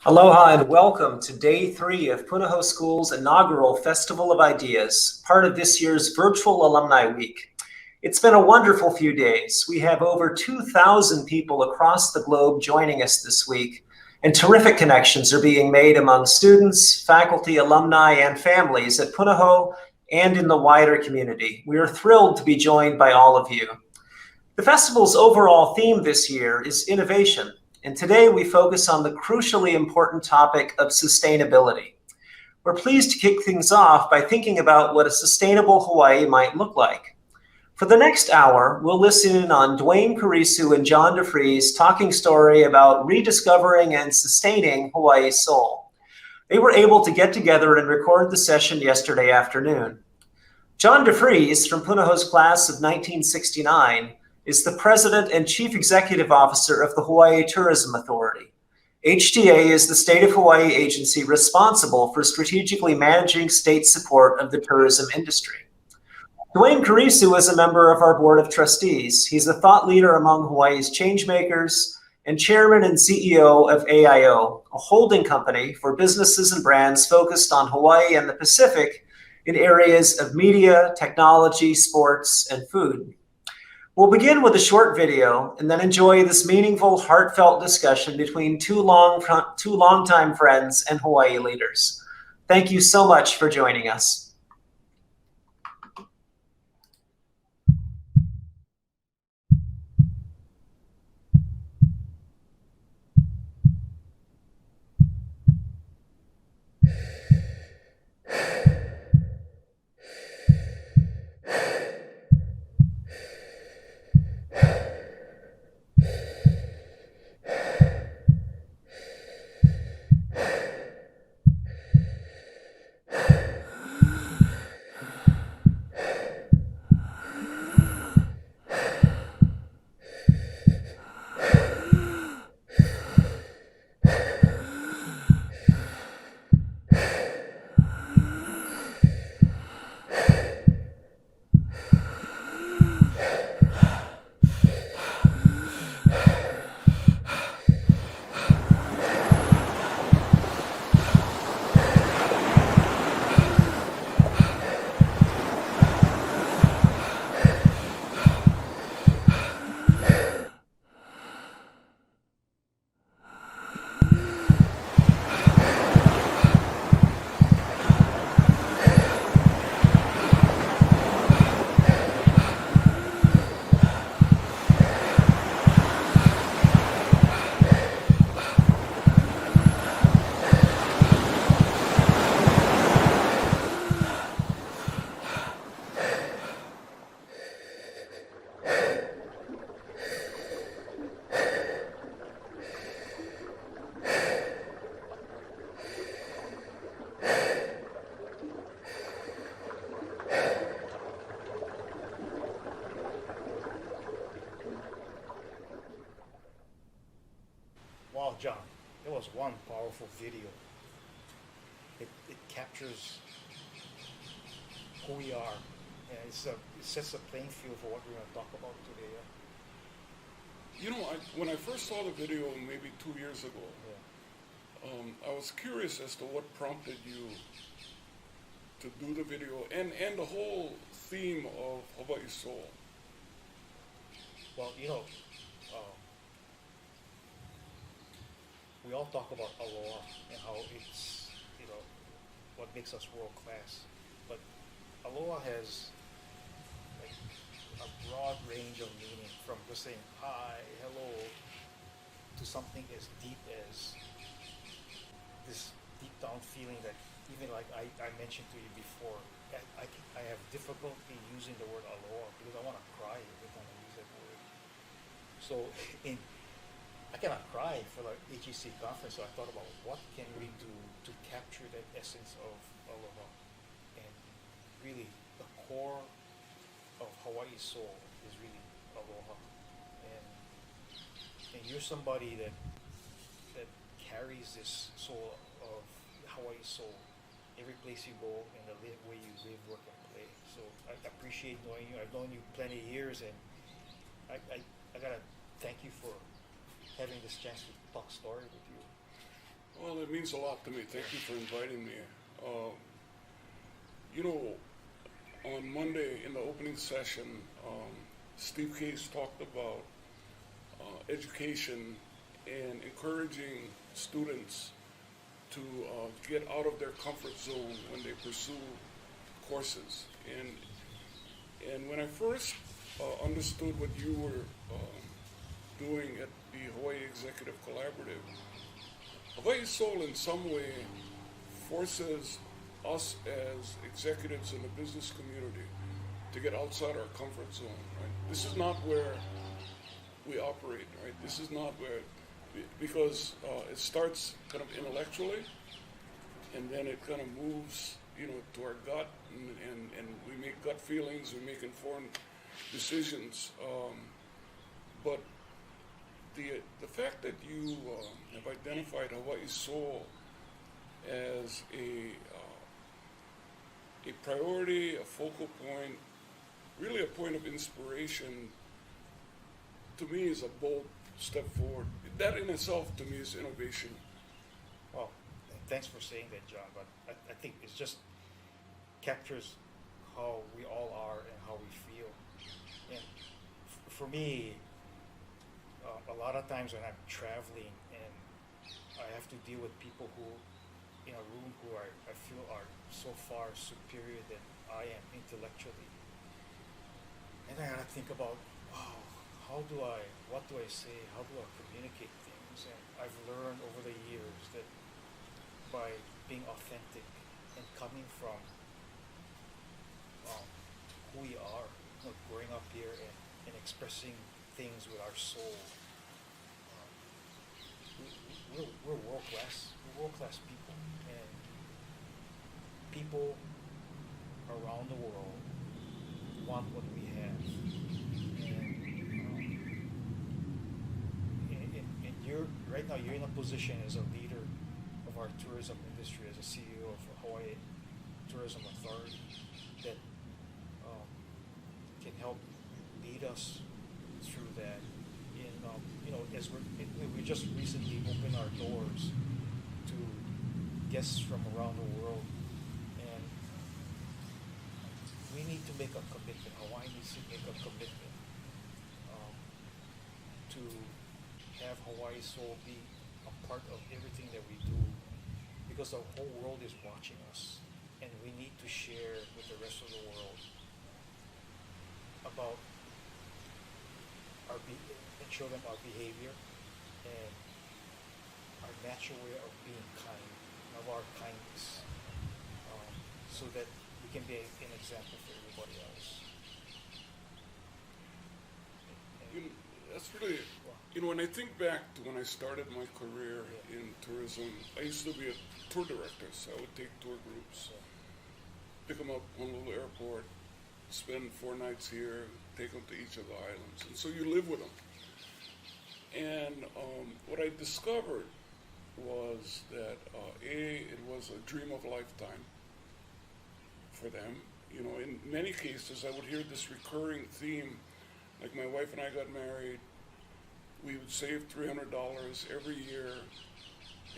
Aloha and welcome to Day 3 of Punahou School's inaugural Festival of Ideas, part of this year's Virtual Alumni Week. It's been a wonderful few days. We have over 2,000 people across the globe joining us this week, and terrific connections are being made among students, faculty, alumni, and families at Punahou and in the wider community. We are thrilled to be joined by all of you. The festival's overall theme this year is innovation. And today we focus on the crucially important topic of sustainability. We're pleased to kick things off by thinking about what a sustainable Hawaii might look like. For the next hour, we'll listen in on Dwayne Karisu and John DeFries talking story about rediscovering and sustaining Hawaii's soul. They were able to get together and record the session yesterday afternoon. John DeFries, from Punahou's class of 1969, is the President and Chief Executive Officer of the Hawaii Tourism Authority. HTA is the state of Hawaii agency responsible for strategically managing state support of the tourism industry. Dwayne Karisu is a member of our Board of Trustees. He's a thought leader among Hawaii's changemakers and chairman and CEO of AIO, a holding company for businesses and brands focused on Hawaii and the Pacific in areas of media, technology, sports, and food. We'll begin with a short video and then enjoy this meaningful, heartfelt discussion between two longtime friends and Hawaii leaders. Thank you so much for joining us. Wow, John, that was one powerful video. It captures who we are, and it sets a playing field for what we're going to talk about today. You know, when I first saw the video maybe 2 years ago, I was curious as to what prompted you to do the video and the whole theme of Hawaii's soul. Well, we all talk about aloha and how it's, what makes us world class. But aloha has like a broad range of meaning, from just saying hi, hello, to something as deep as this deep down feeling that even like I mentioned to you before, I have difficulty using the word aloha because I want to cry every time I use that word. So I cannot cry for the HEC conference, so I thought about what can we do to capture that essence of aloha. And really, the core of Hawaii's soul is really aloha. And you're somebody that carries this soul of Hawaii's soul every place you go and the way you live, work, and play. So I appreciate knowing you. I've known you plenty of years, and I gotta thank you for having this chance to talk story with you. Well, it means a lot to me. Thank you for inviting me. You know, on Monday in the opening session, Steve Case talked about education and encouraging students to get out of their comfort zone when they pursue courses. And when I first understood what you were doing at the Hawaii Executive Collaborative, Hawaii Soul in some way forces us as executives in the business community to get outside our comfort zone, right? This is not where we operate, right? This is not where, because it starts kind of intellectually, and then it kind of moves, you know, to our gut, and we make gut feelings, we make informed decisions. But the fact that you have identified Hawaii Soul as a priority, a focal point, really a point of inspiration, to me is a bold step forward. That in itself, to me, is innovation. Well, thanks for saying that, John, but I think it just captures how we all are and how we feel. And for me, a lot of times when I'm traveling and I have to deal with people who, in a room, who I feel are so far superior than I am intellectually, and I gotta think about, wow, what do I say, how do I communicate things? And I've learned over the years that by being authentic and coming from who we are, you know, growing up here and expressing things with our soul, we're world class. We're world class people, and people around the world want what we have. And you're right now. You're in a position as a leader of our tourism industry, as a CEO of Hawaii Tourism Authority, that can help lead us through that. You know, as we just recently opened our doors to guests from around the world, and we need to make a commitment. Hawaii needs to make a commitment to have Hawaii Soul be a part of everything that we do, because the whole world is watching us, and we need to share with the rest of the world about and show them our behavior and our natural way of being kind, of our kindness, so that we can be an example for everybody else. And That's really, you know, when I think back to when I started my career in tourism, I used to be a tour director, so I would take tour groups, pick them up on Honolulu Airport, spend 4 nights here, take them to each of the islands, and so you live with them. And what I discovered was that it was a dream of a lifetime for them. You know, in many cases, I would hear this recurring theme. Like, my wife and I got married, we would save $300 every year,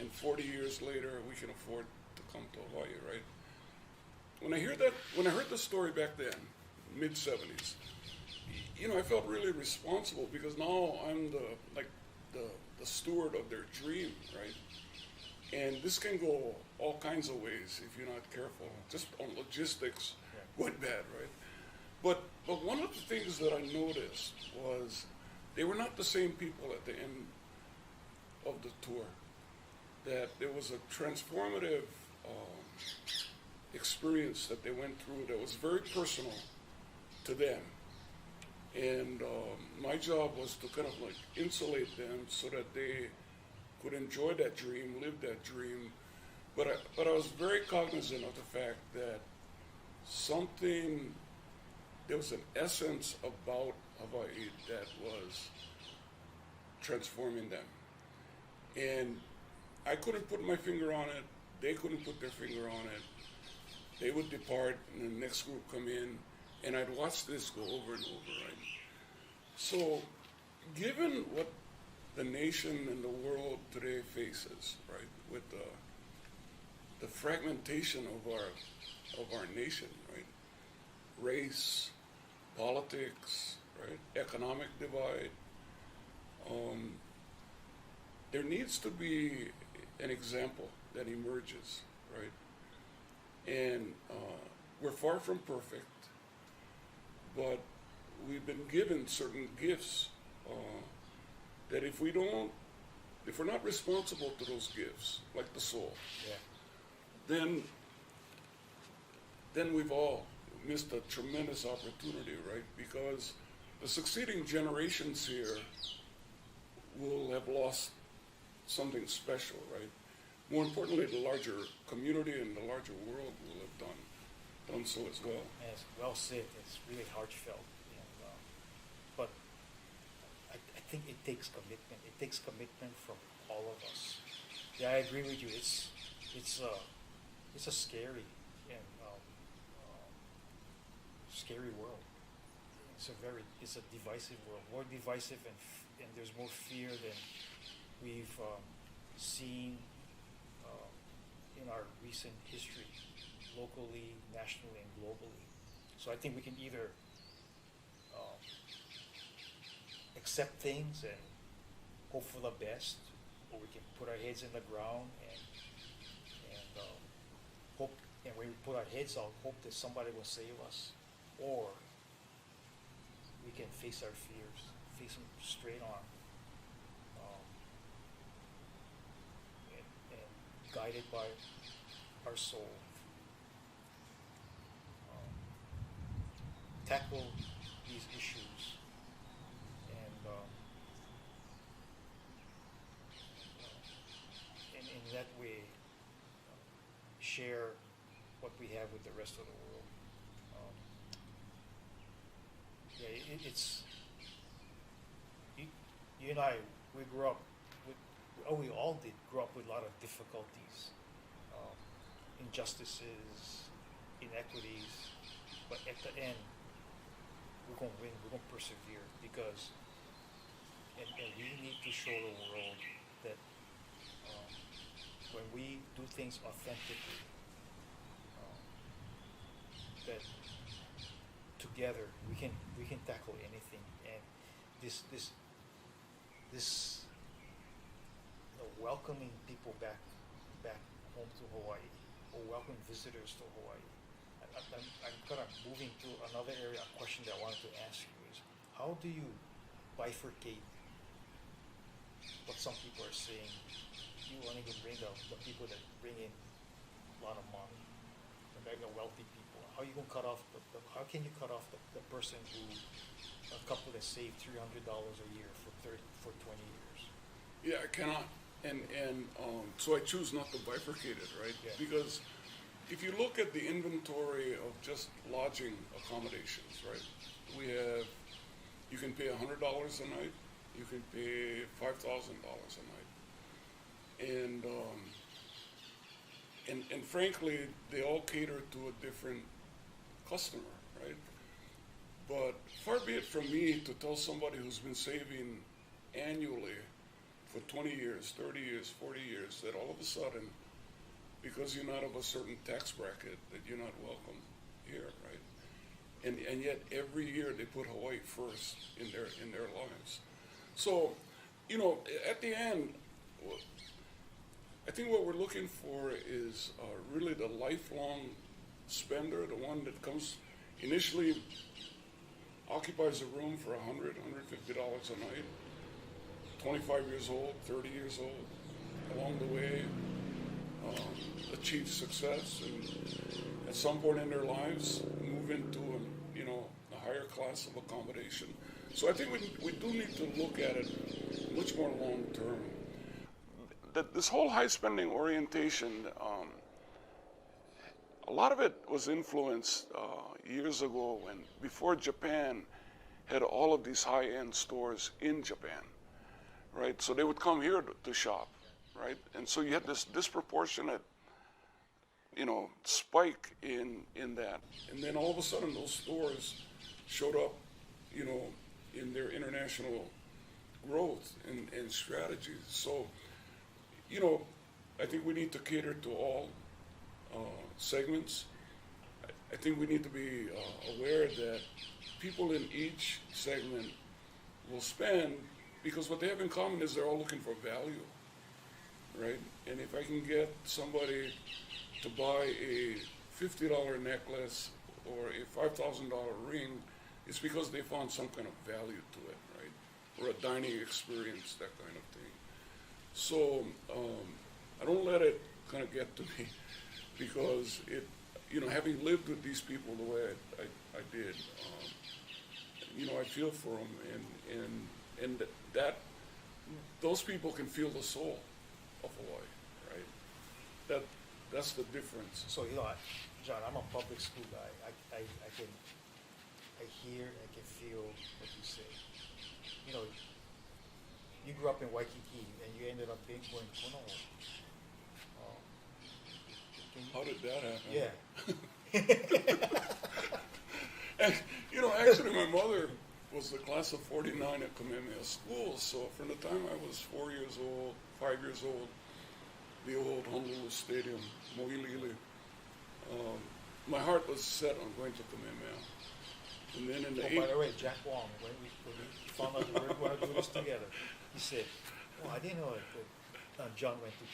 and 40 years later, we can afford to come to Hawaii, right? When I heard the story back then, mid-70s, you know, I felt really responsible, because now I'm the steward of their dream, right? And this can go all kinds of ways if you're not careful. Just on logistics, went bad, right? But one of the things that I noticed was they were not the same people at the end of the tour. That there was a transformative experience that they went through that was very personal to them. And my job was to kind of like insulate them so that they could enjoy that dream, live that dream. But I was very cognizant of the fact that there was an essence about Hawaii that was transforming them. And I couldn't put my finger on it. They couldn't put their finger on it. They would depart, and the next group come in, and I'd watch this go over and over, right? So, given what the nation and the world today faces, right? With the fragmentation of our nation, right? Race, politics, right? Economic divide. There needs to be an example that emerges, right? And we're far from perfect, but we've been given certain gifts that if we're not responsible to those gifts, like the soul, then we've all missed a tremendous opportunity, right? Because the succeeding generations here will have lost something special, right? More importantly, the larger community and the larger world will have done so as well. Yes, well said. It's really heartfelt. But I think it takes commitment. It takes commitment from all of us. Yeah, I agree with you. It's a scary and scary world. It's a divisive world. More divisive and there's more fear than we've seen in our recent history, locally, nationally, and globally. So I think we can either accept things and hope for the best, or we can put our heads in the ground and hope. And when we put our heads out, hope that somebody will save us, or we can face our fears, face them straight on, and guided by our soul. Tackle these issues and in that way share what we have with the rest of the world. It's you and I. We grew up with. We all did grow up with a lot of difficulties, injustices, inequities. But at the end, we're going to win. We're going to persevere because, and we need to show the world that when we do things authentically, that together we can tackle anything. And this welcoming people back home to Hawaii, or welcome visitors to Hawaii. I'm kind of moving to another area. A question that I wanted to ask you is, how do you bifurcate what some people are saying? You only can bring the people that bring in a lot of money, the wealthy people. How you gonna cut off how can you cut off the person who, a couple that saved $300 a year for 20 years? Yeah, I cannot. And so I choose not to bifurcate it, right? Yeah. Because if you look at the inventory of just lodging accommodations, right? You can pay $100 a night, you can pay $5,000 a night. And frankly, they all cater to a different customer, right? But far be it from me to tell somebody who's been saving annually for 20 years, 30 years, 40 years, that all of a sudden, because you're not of a certain tax bracket, that you're not welcome here, right? And yet every year they put Hawaii first in their lives. So, at the end, I think what we're looking for is really the lifelong spender, the one that comes initially, occupies a room for $100, $150 a night, 25 years old, 30 years old, along the way, achieve success, and at some point in their lives move into a higher class of accommodation. So I think we do need to look at it much more long term. This whole high spending orientation, a lot of it was influenced years ago before Japan had all of these high-end stores in Japan, right? So they would come here to shop, right? And so you had this disproportionate, spike in that. And then all of a sudden those stores showed up, in their international growth and strategies. So, I think we need to cater to all segments. I think we need to be aware that people in each segment will spend, because what they have in common is they're all looking for value, right? And if I can get somebody to buy a $50 necklace or a $5,000 ring, it's because they found some kind of value to it, right? Or a dining experience, that kind of thing. So I don't let it kind of get to me, because having lived with these people the way I did, I feel for them, and that those people can feel the soul of Hawaii, right? That's the difference. So, John, I'm a public school guy. I hear, I can feel what you say. You grew up in Waikiki and you ended up going to Puno. How did that happen? Yeah. And, actually, my mother was the class of '49 at Kamehameha School. So from the time I was 4 years old, 5 years old, the old Honolulu Stadium, Mo'iliili, my heart was set on going to Kamehameha. And then in the by the way, Jack Wong, when we found out we were going to do this together, he said, I didn't know that John went to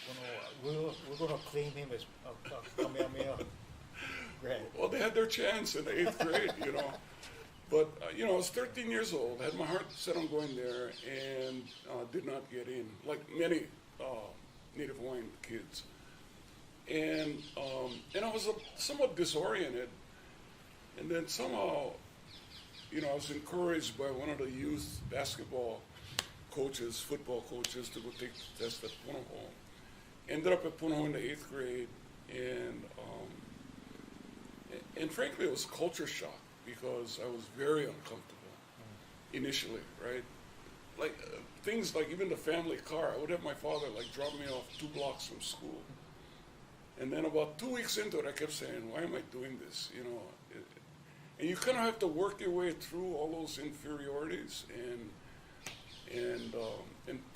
Puno. We're going to claim him as a Kamehameha grad. Well, they had their chance in the 8th grade, But, I was 13 years old, had my heart set on going there, and did not get in, like many Native Hawaiian kids. And I was somewhat disoriented. And then somehow, I was encouraged by one of the youth basketball coaches, football coaches, to go take the test at Punahou. Ended up at Punahou in the 8th grade, and frankly, it was culture shock, because I was very uncomfortable initially, right? Like things like even the family car, I would have my father drop me off 2 blocks from school. And then about 2 weeks into it, I kept saying, why am I doing this? And you kind of have to work your way through all those inferiorities, and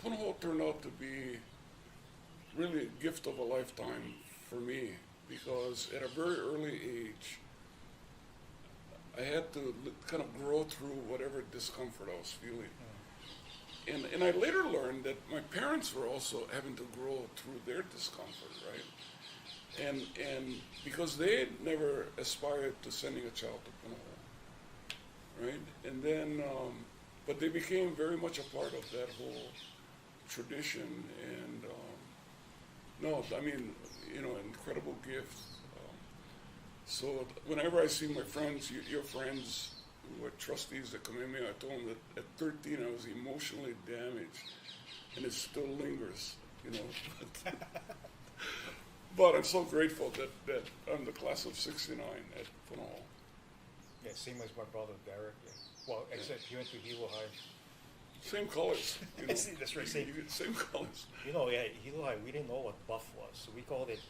Punahou turned out to be really a gift of a lifetime for me, because at a very early age, I had to kind of grow through whatever discomfort I was feeling. And I later learned that my parents were also having to grow through their discomfort, right? And because they had never aspired to sending a child to Punahou, right? And then, but they became very much a part of that whole tradition, and incredible gift. So whenever I see my friends, your friends who are trustees that come in here, I told them that at 13 I was emotionally damaged, and it still lingers, But I'm so grateful that I'm the class of '69 at Punahou. Yeah, same as my brother Derek. Yeah. Well, except he went to Hilo High. Same colors. That's right, same colors. Hilo High, we didn't know what buff was, so we called it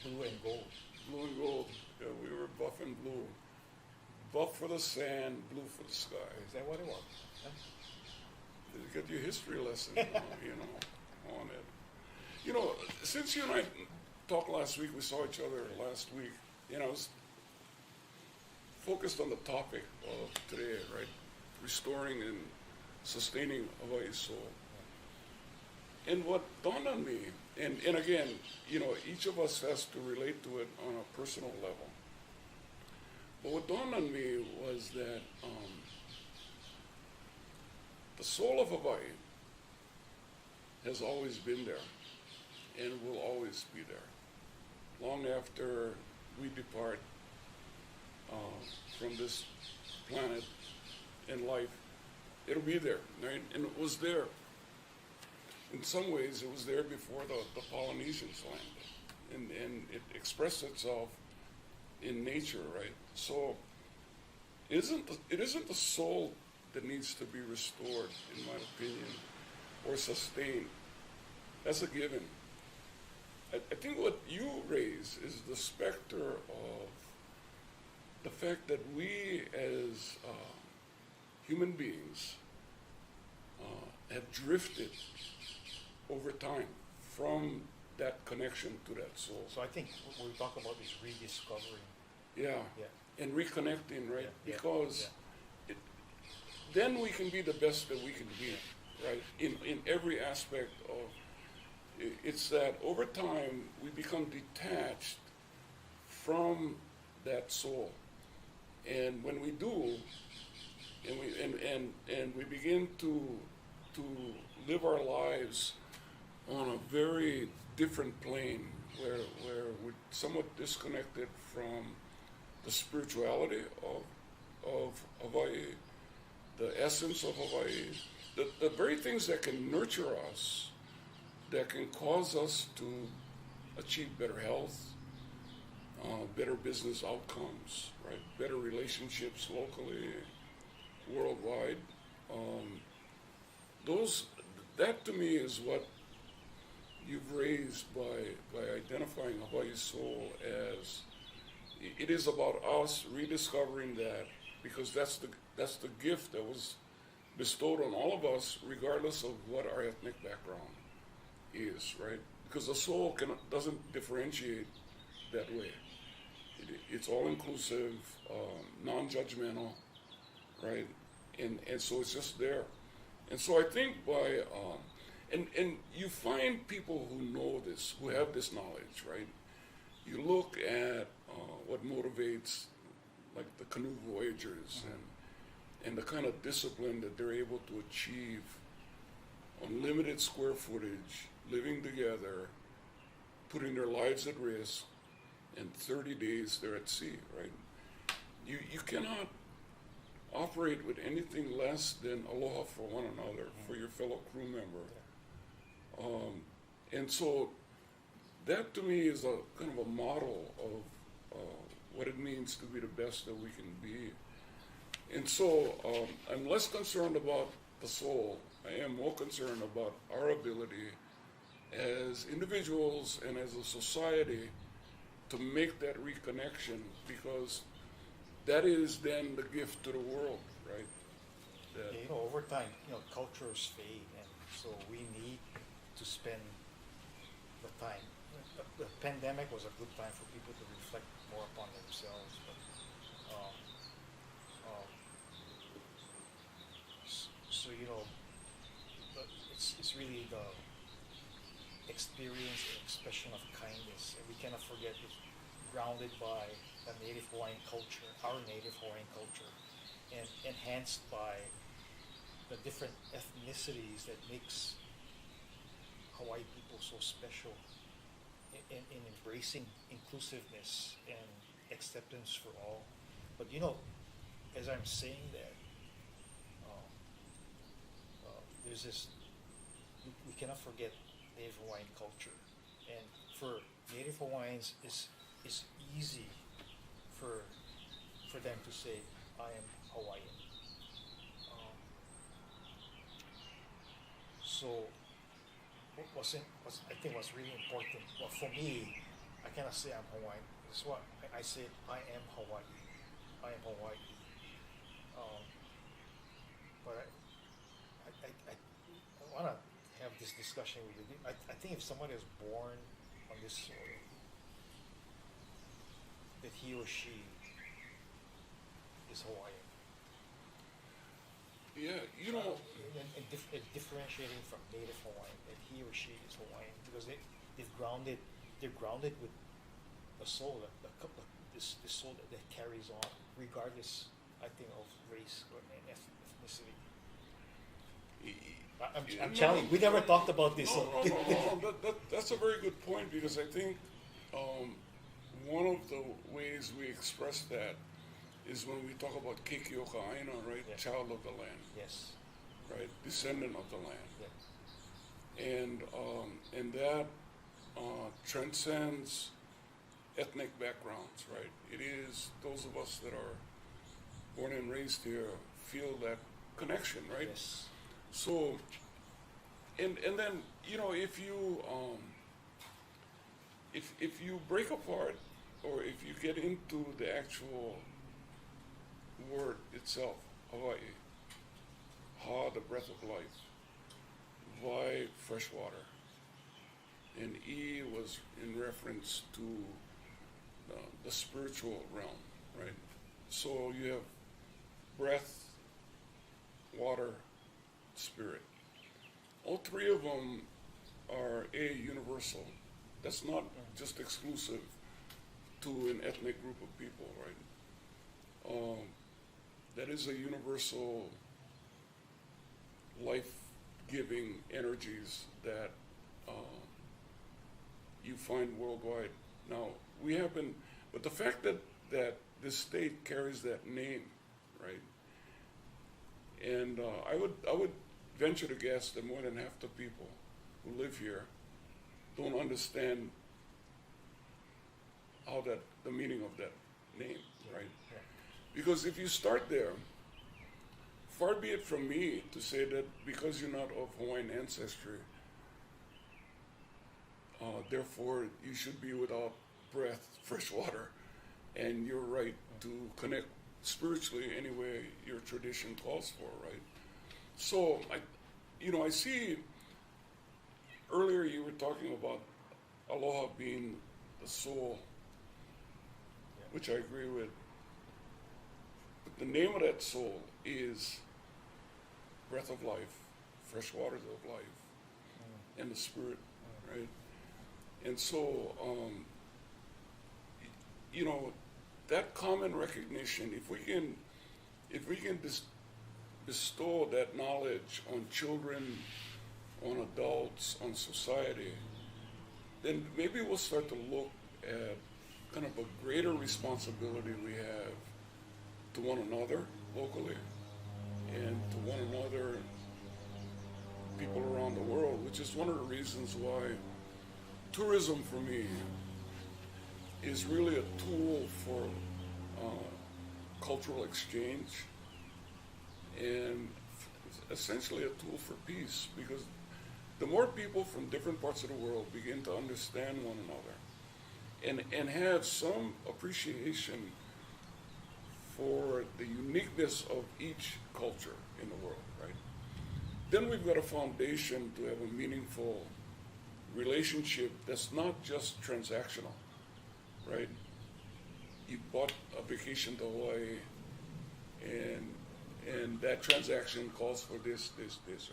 blue and gold. Blue and gold. Yeah, we were buff and blue. Buff for the sand, blue for the sky. Is that what it was? Huh? You get your history lesson, on it. Since you and I talked last week, we saw each other last week, I was focused on the topic of today, right? Restoring and sustaining Hawaii's soul. And what dawned on me, and again, each of us has to relate to it on a personal level. But what dawned on me was that the soul of Hawaii has always been there and will always be there. Long after we depart from this planet and life, it'll be there, right? And it was there. In some ways, it was there before the Polynesians landed, and it expressed itself in nature, right? So it isn't the soul that needs to be restored, in my opinion, or sustained. That's a given. I think what you raise is the specter of the fact that we as human beings have drifted over time from that connection to that soul. So I think what we talk about is rediscovering. Yeah, Yeah. and reconnecting, right? Yeah. Because then we can be the best that we can be, right? In every aspect of it's that over time we become detached from that soul, and when we do, and we begin to live our lives on a very different plane where we're somewhat disconnected from the spirituality of Hawaii, the essence of Hawaii, the very things that can nurture us, that can cause us to achieve better health, better business outcomes, right? Better relationships locally, worldwide. That to me is what you've raised by identifying Hawaii's soul as it is about us rediscovering that, because that's the gift that was bestowed on all of us, regardless of what our ethnic background is, right? Because the soul doesn't differentiate that way. It's all inclusive, non-judgmental, right? And so it's just there. And so I think and you find people who know this, who have this knowledge, right? You look at what motivates, like the canoe voyagers, and the kind of discipline that they're able to achieve on limited square footage, living together, putting their lives at risk, and 30 days they're at sea, right? You cannot operate with anything less than aloha for one another, for your fellow crew member. And so that to me is a kind of a model of what it means to be the best that we can be. And so I'm less concerned about the soul. I am more concerned about our ability as individuals and as a society to make that reconnection, because that is then the gift to the world, right? That, Over time, cultures fade, and so we need to spend the time. The pandemic was a good time for people to reflect more upon themselves, but so it's really the experience and expression of kindness, and we cannot forget it's grounded by the native Hawaiian culture, our native Hawaiian culture, and enhanced by the different ethnicities that makes Hawaii people so special in embracing inclusiveness and acceptance for all. But as I'm saying that, there's this, we cannot forget Native Hawaiian culture. And for Native Hawaiians, it's easy for them to say, I am Hawaiian. So I think what's really important, well, for me, I cannot say I'm Hawaiian. That's what I say, I am Hawaii. I am Hawaii. But I want to have this discussion with you. I think if somebody is born on this soil, that he or she is Hawaiian. yeah, And differentiating from Native Hawaiian, that he or she is Hawaiian, because they're grounded with a soul, this soul that carries on, regardless, I think, of race or ethnicity. I'm telling you, we never talked about this. No. That's a very good point, because I think one of the ways we express that is when we talk about Keikioka Aina, right? Yeah. Child of the land. Yes. Right? Descendant of the land. Yeah. And that transcends ethnic backgrounds, right? It is those of us that are born and raised here feel that connection, right? Yes. So, and then if you break apart, or if you get into the actual word itself, Hawaii, Ha, the breath of life, Vai, fresh water. And E was in reference to the spiritual realm, right? So you have breath, water, spirit. All three of them are universal. That's not just exclusive to an ethnic group of people, right? That is a universal life-giving energies that you find worldwide. Now, we have been, but the fact that this state carries that name, right? And I would venture to guess that more than half the people who live here don't understand how the meaning of that name, right? Yeah. Because if you start there, far be it from me to say that because you're not of Hawaiian ancestry, therefore you should be without breath, fresh water, and you're right to connect spiritually any way your tradition calls for, right? So I see. Earlier you were talking about aloha being the soul, which I agree with. But the name of that soul is breath of life, fresh waters of life, and the spirit, right? And so, that common recognition, if we can bestow that knowledge on children, on adults, on society, then maybe we'll start to look at kind of a greater responsibility we have to one another locally and to one another, people around the world, which is one of the reasons why tourism for me is really a tool for cultural exchange and essentially a tool for peace, because the more people from different parts of the world begin to understand one another and have some appreciation for the uniqueness of each culture in the world, right? Then we've got a foundation to have a meaningful relationship that's not just transactional, right? You bought a vacation to Hawaii and that transaction calls for this,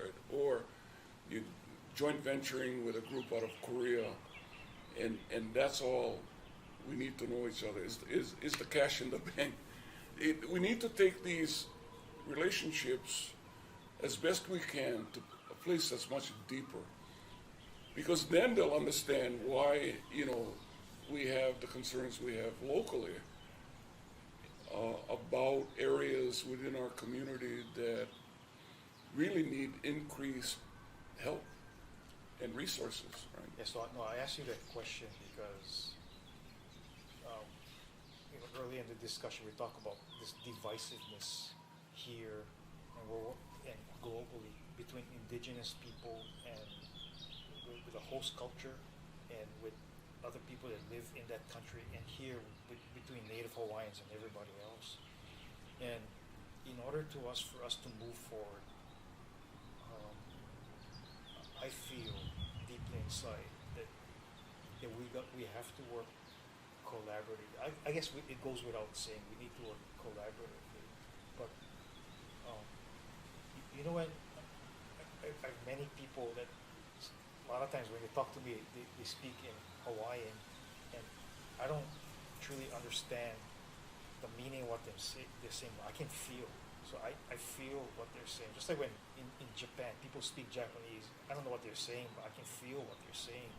right? Or you joint venturing with a group out of Korea and that's all we need to know each other is the cash in the bank. We need to take these relationships as best we can to a place that's much deeper, because then they'll understand why we have the concerns we have locally about areas within our community that really need increased help and resources, right? Yeah, so I asked you that question because early in the discussion we talked about this divisiveness here and globally between indigenous people and with the host culture and with other people that live in that country, and here between Native Hawaiians and everybody else. And in order for us to move forward, I feel deeply inside that we have to work collaboratively. I guess it goes without saying we need to work collaboratively, but when I've many people that a lot of times when they talk to me, they speak in Hawaiian, and I don't truly understand the meaning of what they're saying. I can feel. So I feel what they're saying. Just like when in Japan, people speak Japanese. I don't know what they're saying, but I can feel what they're saying.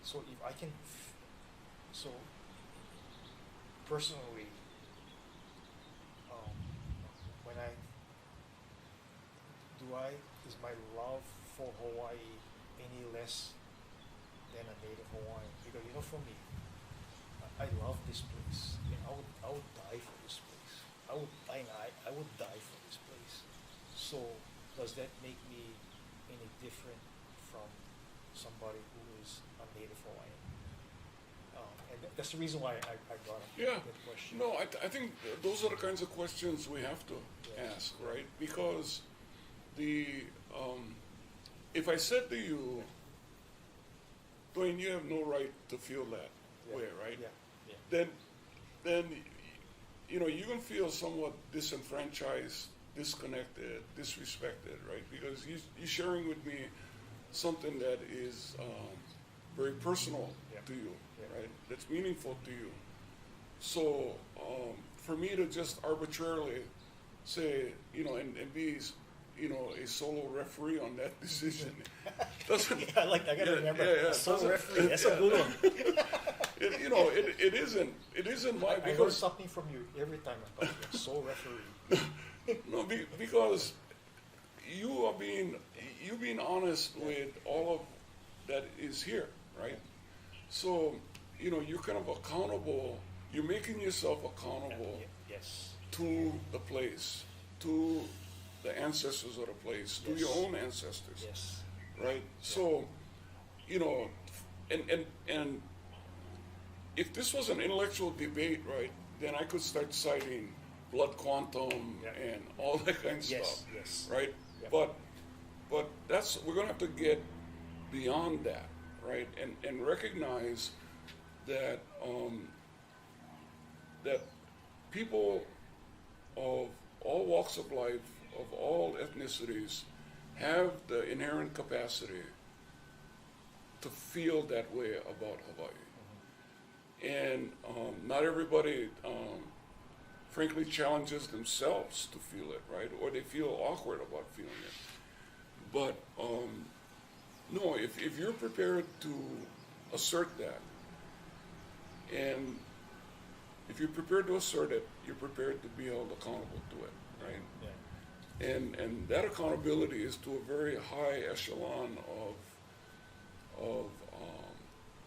So if I can, so personally, is my love for Hawaii any less than a native Hawaiian? Because for me, I love this place, and I would die for this place. I would die for this place. So does that make me any different from somebody who is a native Hawaiian? And that's the reason why I brought up that question. No, I think those are the kinds of questions we have to ask, right? Because if I said to you, Dwayne, you have no right to feel that way, right? Yeah. Then you're gonna feel somewhat disenfranchised, disconnected, disrespected, right? Because you're sharing with me something that is very personal to you, right? That's meaningful to you. So for me to just arbitrarily say, and be, a solo referee on that decision doesn't. I gotta remember. Solo referee. That's a good one. It isn't my. I learn something from you every time I talk to you. Sole referee. No, because you're being honest with all of that is here, right? So, you're kind of accountable. You're making yourself accountable Yes. to the place, to the ancestors of the place, to your own ancestors, Yes. right? So, and if this was an intellectual debate, right, then I could start citing blood quantum and all that kind of stuff, right? But we're gonna have to get beyond that, right? And recognize that that people of all walks of life, of all ethnicities, have the inherent capacity to feel that way about Hawaii. And not everybody, frankly, challenges themselves to feel it, right? Or they feel awkward about feeling it. But no, if you're prepared to assert that, and if you're prepared to assert it, you're prepared to be held accountable to it, right? Yeah. And that accountability is to a very high echelon of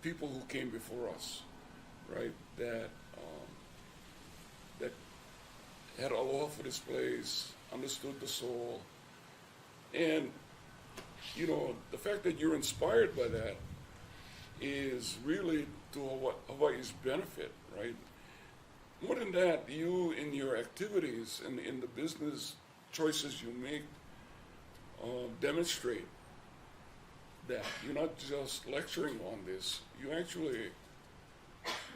people who came before us, right? That had aloha for this place, understood the soul, and the fact that you're inspired by that is really to Hawaii's benefit, right? More than that, you in your activities and in the business choices you make demonstrate that you're not just lecturing on this. You actually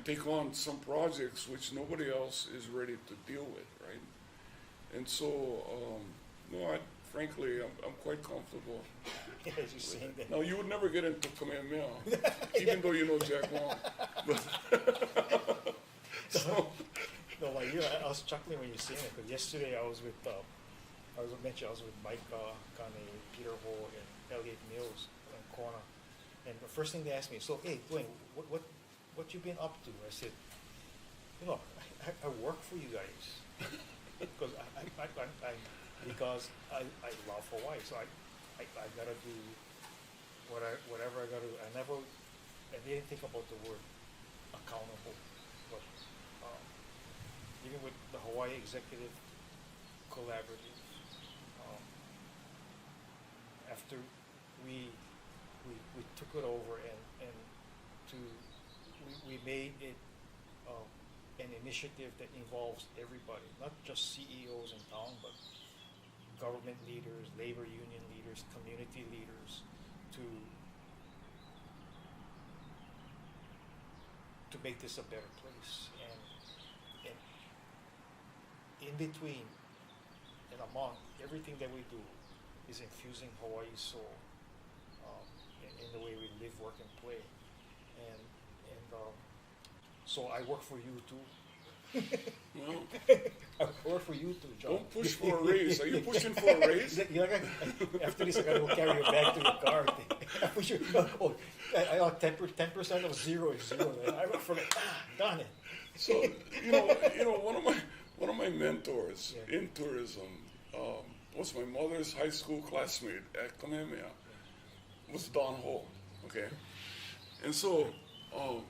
take on some projects which nobody else is ready to deal with, right? And so, frankly, I'm quite comfortable. As you're saying that. Now, you would never get into Kamehameha, even though you know Jack Long. But so, No, I was chuckling when you were saying it, because yesterday I was with Mike Kane, Peter Ho, and Elliot Mills in Kona. And the first thing they asked me, so, hey, Dwayne, what you been up to? I said, I work for you guys. Because I love Hawaii, so I gotta do whatever I gotta do. I didn't think about the word accountable, but even with the Hawaii Executive Collaborative, after we took it over and we made it an initiative that involves everybody, not just CEOs in town, but government leaders, labor union leaders, community leaders, to make this a better place. And in between and among everything that we do is infusing Hawaii's soul in the way we live, work, and play. And so I work for you too. well, I work for you too, John. don't push for a raise. Are you pushing for a raise? After this, I gotta go carry your bag to your car. I push you. Oh, I 10% of zero is zero. I work for it. Done it. So one of my mentors in tourism was my mother's high school classmate at Kamehameha. Was Don Ho, okay? And so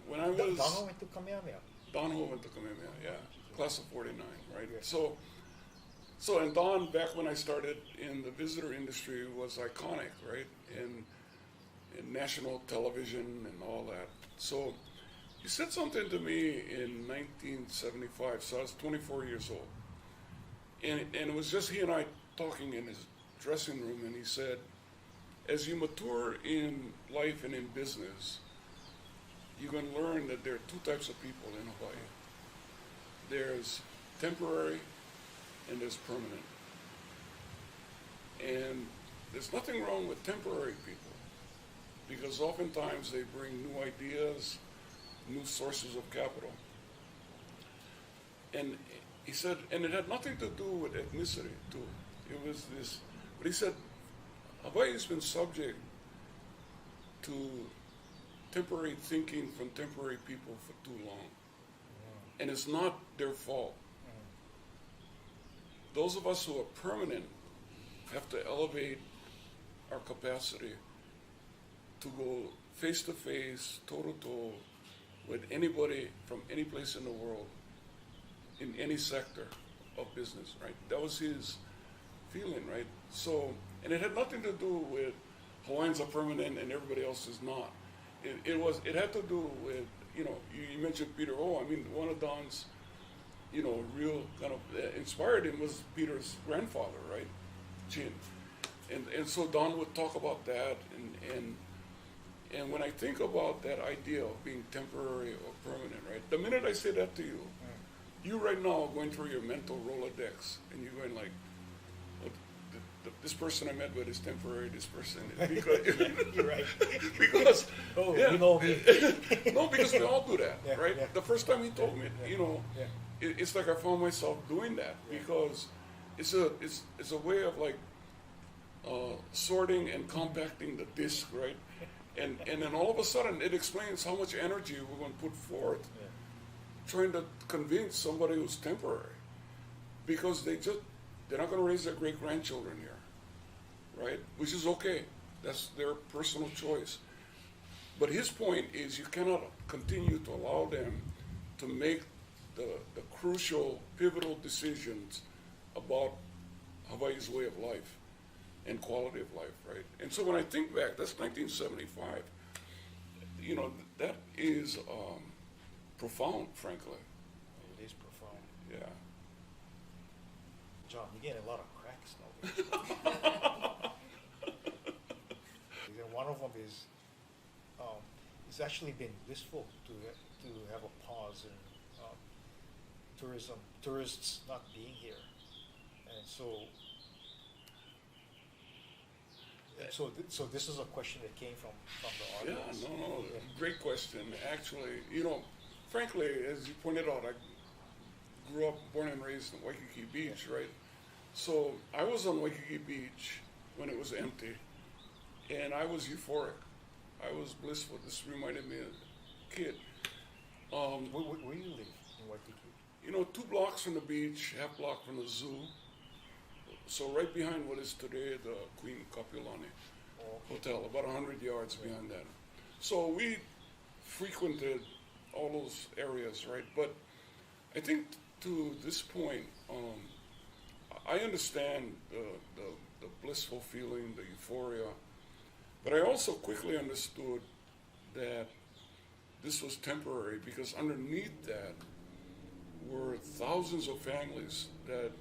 when I was Don Ho went to Kamehameha. Don Ho went to Kamehameha, yeah, class of '49, right? Yeah. So and Don, back when I started in the visitor industry, was iconic, right? In national television and all that. So he said something to me in 1975. So I was 24 years old, and it was just he and I talking in his dressing room, and he said, as you mature in life and in business, you're going to learn that there are two types of people in Hawaii. There's temporary and there's permanent. And there's nothing wrong with temporary people, because oftentimes they bring new ideas, new sources of capital. And he said, and it had nothing to do with ethnicity too. It was this, but he said, Hawaii has been subject to temporary thinking from temporary people for too long. And it's not their fault. Those of us who are permanent have to elevate our capacity to go face to face, toe to toe with anybody from any place in the world, in any sector of business, right? That was his feeling, right? So, and it had nothing to do with Hawaiians are permanent and everybody else is not. It had to do with, you mentioned Peter O. I mean, one of Don's, real kind of inspired him was Peter's grandfather, right? Chin. And so Don would talk about that, and when I think about that idea of being temporary or permanent, right? The minute I say that to you, you right now are going through your mental Rolodex, and you're going like, this person I met with is temporary, this person is, because, You're right. because, you know me. no, because we all do that, Yeah, right? yeah. The first time he told me, Yeah. it's like I found myself doing that, because it's a way of like sorting and compacting the disc, right? And then all of a sudden it explains how much energy we're going to put forth trying to convince somebody who's temporary, because they're not going to raise their great grandchildren here, right? Which is okay. That's their personal choice. But his point is you cannot continue to allow them to make the crucial, pivotal decisions about Hawaii's way of life and quality of life, right? And so when I think back, that's 1975. That is profound, frankly. It is profound. Yeah. John, you're getting a lot of cracks now. And one of them is, it's actually been blissful to have a pause in tourists not being here, and so this is a question that came from the Yeah, audience. no, great question. Actually, frankly, as you pointed out, I grew up, born and raised in Waikiki Beach, right? So I was on Waikiki Beach when it was empty, and I was euphoric. I was blissful. This reminded me of a kid. Where you live in Waikiki? 2 blocks from the beach, half block from the zoo. So right behind what is today the Queen Kapilani Hotel, about 100 yards behind that. So we frequented all those areas, right? But I think to this point, I understand the blissful feeling, the euphoria, but I also quickly understood that this was temporary, because underneath that were thousands of families that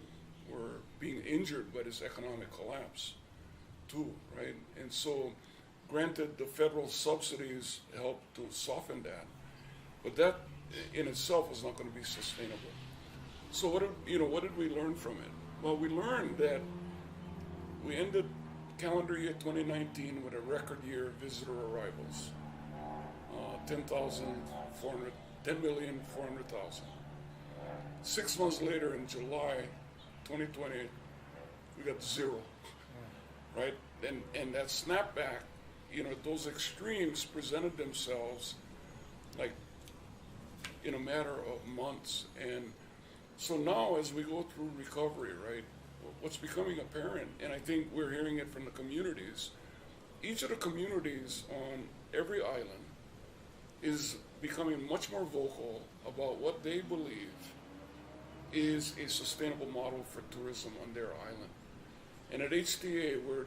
were being injured by this economic collapse too, right? And so, granted, the federal subsidies helped to soften that, but that in itself was not going to be sustainable. So what did we learn from it? Well, we learned that we ended calendar year 2019 with a record year of visitor arrivals, 10,400,000. 6 months later, in July 2020, we got 0, right? And that snapback, those extremes presented themselves like in a matter of months. And so now as we go through recovery, right, what's becoming apparent, and I think we're hearing it from the communities, each of the communities on every island is becoming much more vocal about what they believe is a sustainable model for tourism on their island. And at HTA, we're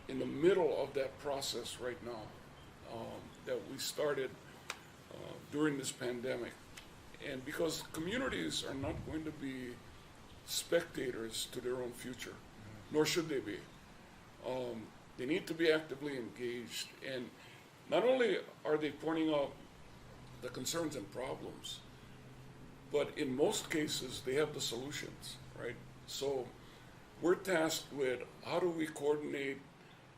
in the middle of that process right now, that we started during this pandemic. And because communities are not going to be spectators to their own future, nor should they be. They need to be actively engaged, and not only are they pointing out the concerns and problems, but in most cases they have the solutions, right? So we're tasked with how do we coordinate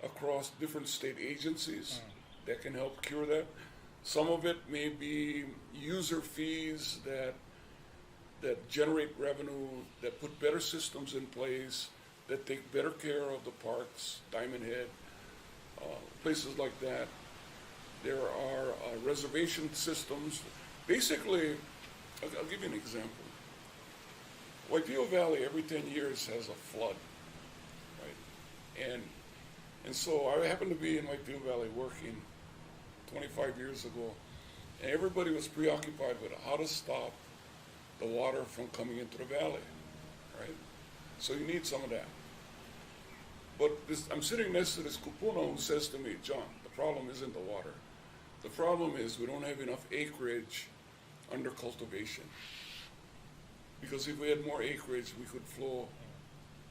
across different state agencies that can help cure that. Some of it may be user fees that generate revenue, that put better systems in place, that take better care of the parks, Diamond Head, places like that. There are reservation systems. Basically, I'll give you an example. Waipio Valley every 10 years has a flood, right? And so I happened to be in Waipio Valley working 25 years ago, and everybody was preoccupied with how to stop the water from coming into the valley, right? So you need some of that. But I'm sitting next to this kupuna who says to me, John, the problem isn't the water. The problem is we don't have enough acreage under cultivation. Because if we had more acreage, we could flow.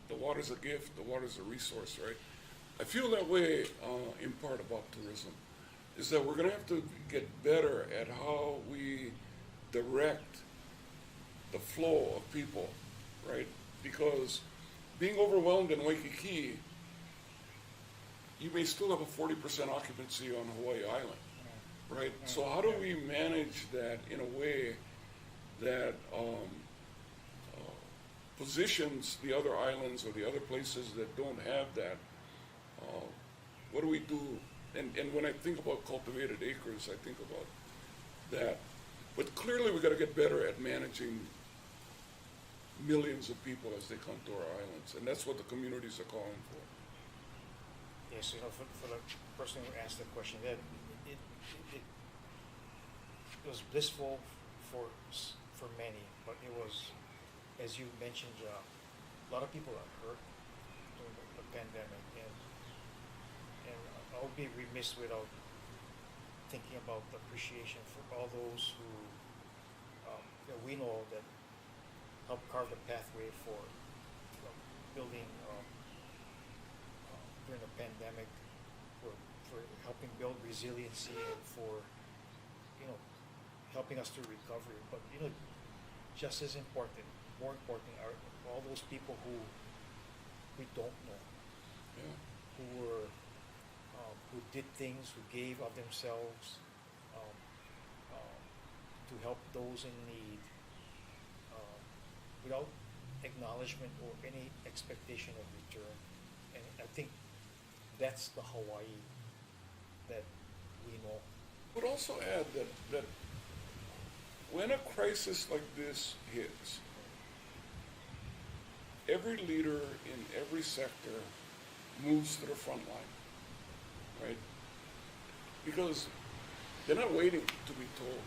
The water's a gift, the water's a resource, right? I feel that way in part about tourism, is that we're gonna have to get better at how we direct the flow of people, right? Because being overwhelmed in Waikiki, you may still have a 40% occupancy on Hawaii Island, right? So how do we manage that in a way that positions the other islands or the other places that don't have that? What do we do? And when I think about cultivated acres, I think about that. But clearly we got to get better at managing millions of people as they come to our islands, and that's what the communities are calling for. Yes, for the person who asked the question, that it was blissful for many, but it was, as you mentioned, a lot of people are hurt during the pandemic, and I would be remiss without thinking about the appreciation for all those who we know that helped carve the pathway for building during the pandemic, for helping build resiliency and for helping us through recovery. But just as important, more important, are all those people who we don't know, who were who did things, who gave of themselves to help those in need, without acknowledgement or any expectation of return. And I think that's the Hawaii that we know. I would also add that when a crisis like this hits, every leader in every sector moves to the front line, right? Because they're not waiting to be told.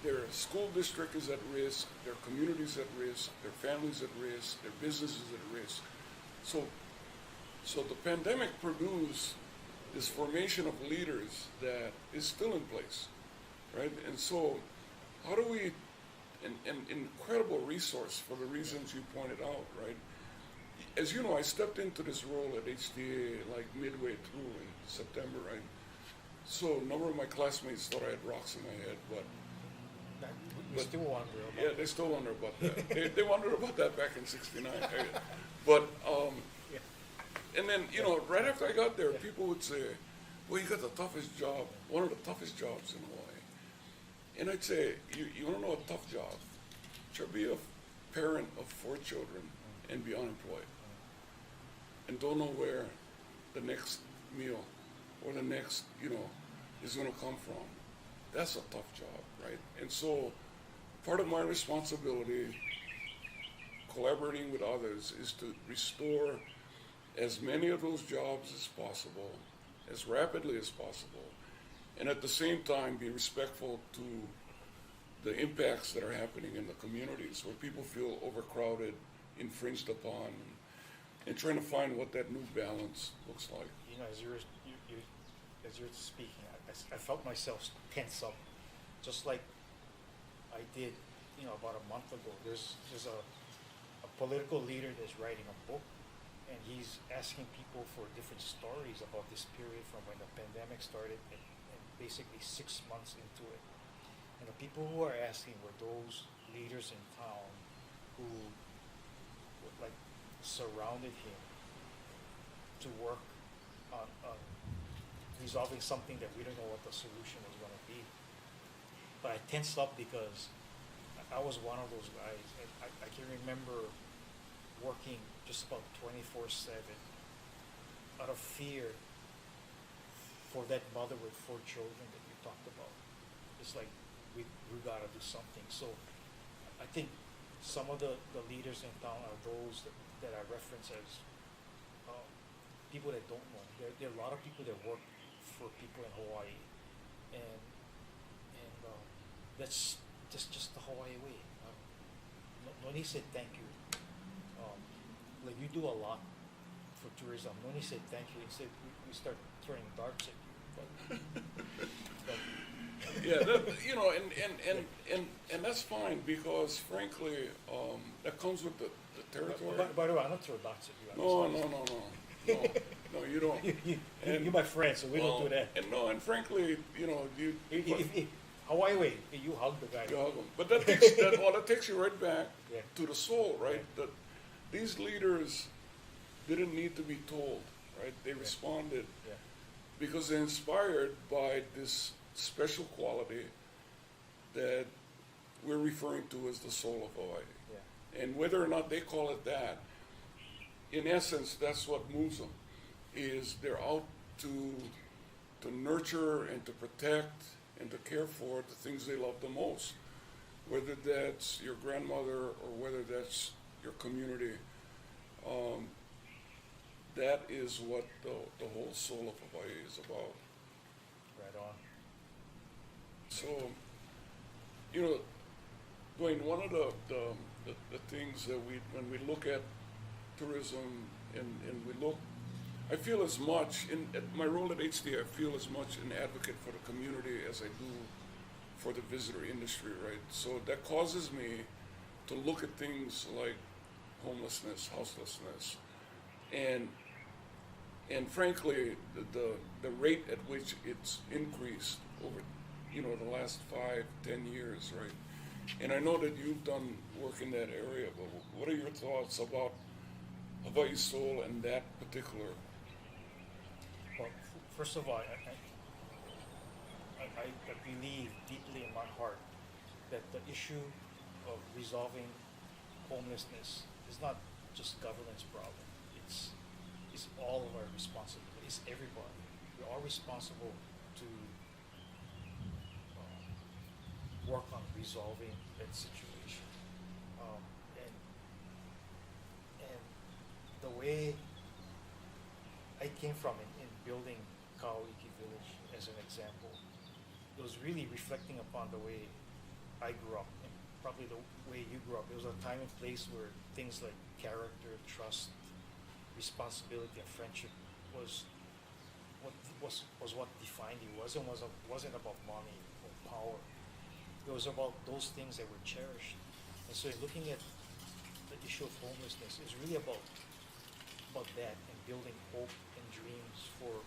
Their school district is at risk, their community's at risk, their family's at risk, their business is at risk. So the pandemic produced this formation of leaders that is still in place, right? And so how do we, an incredible resource for the reasons you pointed out, right? As you know, I stepped into this role at HDA like midway through in September, right? So a number of my classmates thought I had rocks in my head, but still wonder about yeah, they still wonder about that. they wondered about that back in '69. But and then right after I got there, people would say, "Well, you got the toughest job, one of the toughest jobs in Hawaii." And I'd say, "You want to know a tough job? Sure, be a parent of 4 children and be unemployed, and don't know where the next meal or the next is going to come from. That's a tough job, right?" And so part of my responsibility, collaborating with others, is to restore as many of those jobs as possible, as rapidly as possible, and at the same time be respectful to the impacts that are happening in the communities where people feel overcrowded, infringed upon, and trying to find what that new balance looks like. As you're speaking, I felt myself tense up, just like I did, about a month ago. There's a political leader that's writing a book, and he's asking people for different stories about this period from when the pandemic started and basically 6 months into it. And the people who are asking were those leaders in town who like surrounded him to work on resolving something that we don't know what the solution was going to be. But I tensed up because I was one of those guys. I can remember working just about 24/7 out of fear for that mother with 4 children that you talked about. It's like we gotta do something. So I think some of the leaders in town are those that I reference as people that don't know. There are a lot of people that work for people in Hawaii, and that's just the Hawaii way. Noni said thank you. Like you do a lot for tourism. Noni said thank you. Instead, we start throwing darts at you. But Yeah, and that's fine because frankly, that comes with the territory. by the way, I'm not throwing darts at you. No, you don't. You're my friend, so we don't do that. And frankly, you. If Hawaii way, you hug the guy. You hug 'em. But that takes you right back Yeah. to the soul, right? That these leaders didn't need to be told, right? They responded Yeah. because they're inspired by this special quality that we're referring to as the soul of Hawaii. Yeah. And whether or not they call it that, in essence, that's what moves them, is they're out to nurture and to protect and to care for the things they love the most, whether that's your grandmother or whether that's your community. That is what the whole soul of Hawaii is about. Right on. So, Dwayne, one of the things that when we look at tourism and we look, I feel as much, at my role at HDA, I feel as much an advocate for the community as I do for the visitor industry, right? So that causes me to look at things like homelessness, houselessness, and frankly, the rate at which it's increased over, the last 5-10 years, right? And I know that you've done work in that area, but what are your thoughts about Hawaii Soul and that particular? Well, first of all, I believe deeply in my heart that the issue of resolving homelessness is not just government's problem. It's all of our responsibility. It's everybody. We're all responsible to work on resolving that situation. And the way I came from in building Kauiki Village as an example, it was really reflecting upon the way I grew up and probably the way you grew up. It was a time and place where things like character, trust, responsibility, and friendship was what defined you. Wasn't about money or power. It was about those things that were cherished. And so looking at the issue of homelessness is really about that and building hope and dreams for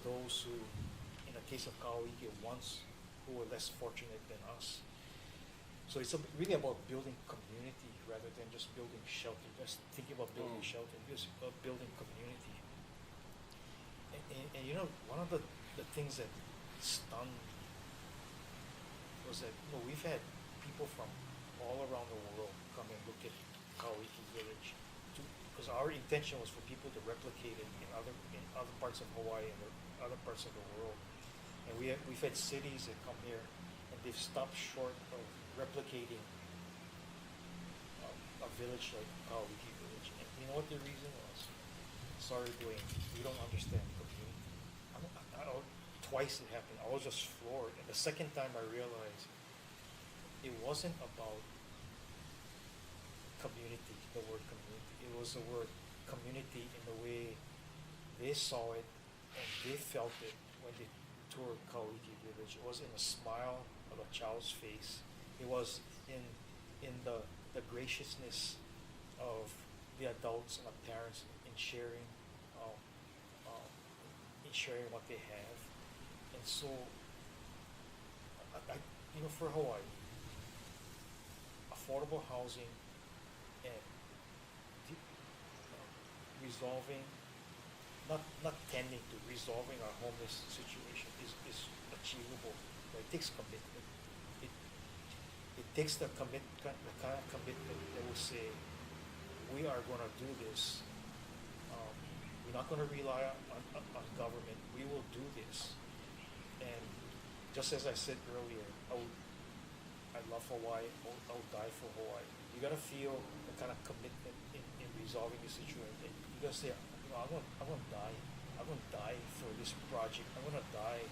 those who, in the case of Kauiki, who were less fortunate than us. So it's really about building community rather than just building shelter. Just thinking about building shelter, just about building community. And one of the things that stunned was that we've had people from all around the world come and look at Kauiki Village, because our intention was for people to replicate it in other parts of Hawaii and other parts of the world. And we've had cities that come here and they've stopped short of replicating a village like Kauiki Village. And you know what the reason was? Sorry, Dwayne, you don't understand community. Twice it happened. I was just floored. And the second time I realized it wasn't about community, the word community. It was the word community in the way they saw it and they felt it when they toured Kauiki Village. It was in the smile of a child's face. It was in the graciousness of the adults and the parents in sharing, um, um, in sharing what they have. And so, for Hawaii, affordable housing and resolving, not tending to resolving our homeless situation is achievable, but it takes commitment. It takes the kind of commitment that will say, we are going to do this. We're not going to rely on government. We will do this. And just as I said earlier, I love Hawaii. I will die for Hawaii. You got to feel the kind of commitment in resolving the situation. You got to say, I'm going to die. I'm going to die for this project. I'm going to die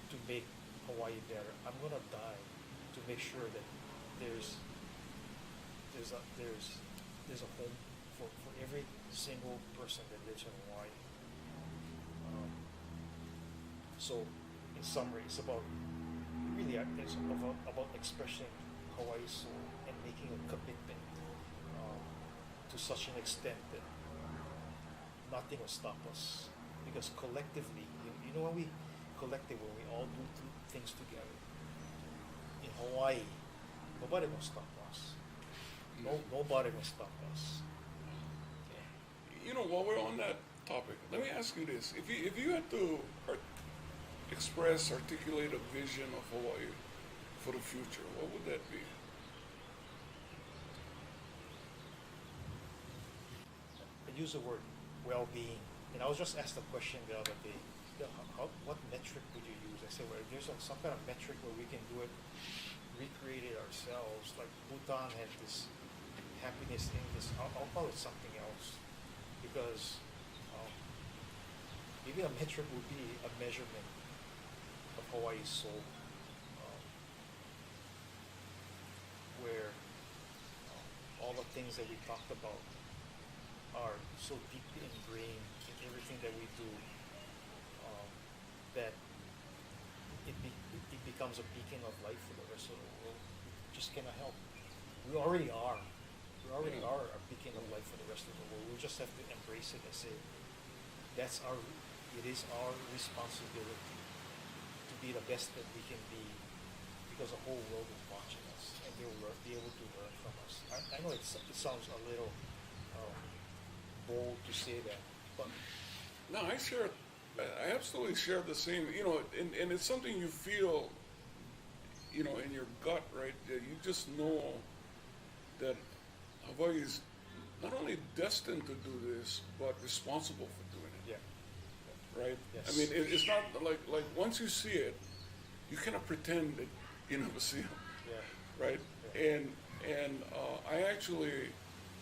to make Hawaii better. I'm going to die to make sure that there's a home for every single person that lives in Hawaii. So, in summary, it's about expressing Hawaii's soul and making a commitment to such an extent that nothing will stop us. Because collectively, when we all do things together. In Hawaii, nobody will stop us. Nobody will stop us. Okay. While we're on that topic, let me ask you this: if you had to articulate a vision of Hawaii for the future, what would that be? I use the word well-being, and I was just asked a question the other day. What metric would you use? I said, well, if there's some kind of metric where we can do it, recreate it ourselves. Like Bhutan had this happiness thing. I'll call it something else, because maybe a metric would be a measurement of Hawaii's soul, where all the things that we talked about are so deeply ingrained in everything that we do, that it becomes a beacon of light for the rest of the world. We just cannot help. We already are. We already are a beacon of light for the rest of the world. We just have to embrace it and say, it is our responsibility to be the best that we can be, because the whole world is watching us and they will be able to learn from us. I know it sounds a little bold to say that, but no, I absolutely share the same, and it's something you feel, in your gut, right? That you just know that Hawaii is not only destined to do this, but responsible for doing it. yeah. Right? Yes. I mean, it's not like once you see it, you cannot pretend that you never see it. Yeah. Right? Yeah. And I actually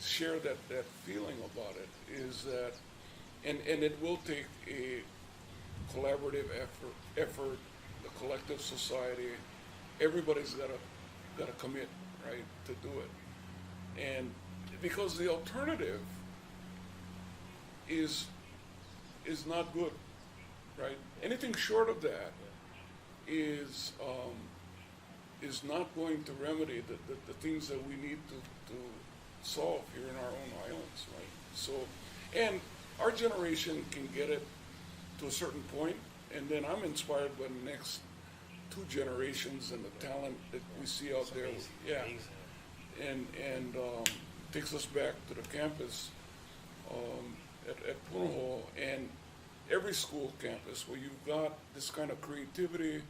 share that feeling about it, is that, and it will take a collaborative effort, the collective society. Everybody's got to commit, right, to do it. And because the alternative is not good, right? Anything short of that is not going to remedy the things that we need to solve here in our own islands, right? So, and our generation can get it to a certain point, and then I'm inspired by the next two generations and the talent that we see out there. Amazing. Yeah, Amazing. and takes us back to the campus at Punahou and every school campus where you've got this kind of creativity.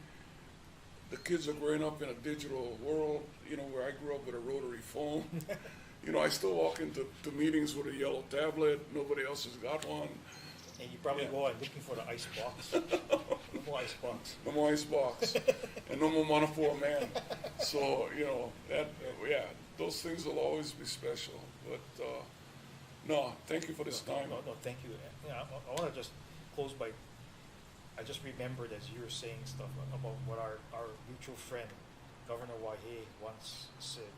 The kids are growing up in a digital world, where I grew up with a rotary phone. I still walk into meetings with a yellow tablet. Nobody else has got one. And you probably go out looking for the ice box. No more ice box. No more ice box. And no more money for a man. So, those things will always be special. But, no, thank you for this time. No, thank you. I want to just close by, I just remembered as you were saying stuff about what our mutual friend, Governor Wahe, once said,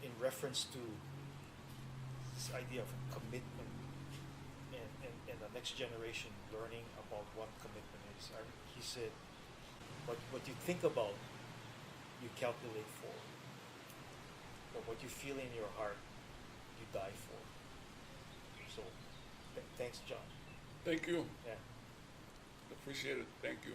in reference to this idea of commitment and the next generation learning about what commitment is. He said, what you think about, you calculate for. but what you feel in your heart, you die for. So, thanks, John. Thank you. Yeah. Appreciate it. Thank you.